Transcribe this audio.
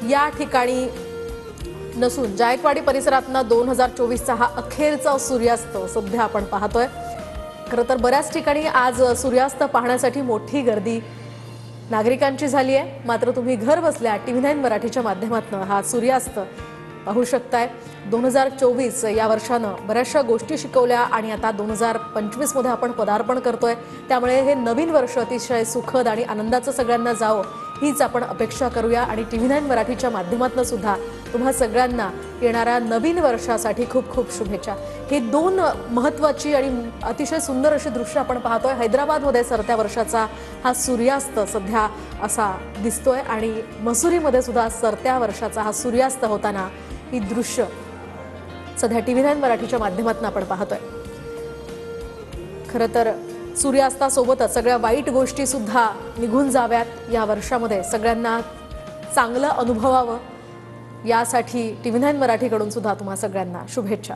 या ठिकाणी नसून जायकवाडी परिसरातनं 2024चा हा अखेरचा सूर्यास्त सध्या आपण पाहतोय। खरं तर बऱ्याच ठिकाणी आज सूर्यास्त पाहण्यासाठी मोठी गर्दी नागरिकांची झाली आहे। मात्र तुम्ही घर बसल्या TV9 मराठीच्या माध्यमातून हा सूर्यास्त पाहू शकताय। 2024 या वर्षानं बऱ्याचशा गोष्टी शिकवल्या आणि आता 2025 मध्ये आपण पदार्पण करतोय। त्यामुळे हे नवीन वर्ष अतिशय सुखद आणि आनंदाचं सगळ्यांना जावो हीच आपण अपेक्षा करूया आणि TV9 मराठीच्या माध्यमातून सुद्धा तुम्हा सगळ्यांना येणाऱ्या नवीन वर्षासाठी खूप खूप शुभेच्छा। हे दोन महत्त्वाची आणि अतिशय सुंदर अशी दृश्य आपण पाहतोय। हैदराबादमध्ये सरत्या वर्षाचा हा सूर्यास्त सध्या असा दिसतोय आणि मसुरीमध्ये सुद्धा सरत्या वर्षाचा हा सूर्यास्त होताना ही दृश्य सध्या TV9 मराठीच्या माध्यमातून आपण पाहतोय। खरं तर सूर्यास्तासोबतच सगळ्या वाईट गोष्टी सुद्धा निघून जाव्यात, या वर्षामध्ये सगळ्यांना चांगलं अनुभवावं यासाठी TV9 मराठीकडून सुद्धा तुम्हा सगळ्यांना शुभेच्छा।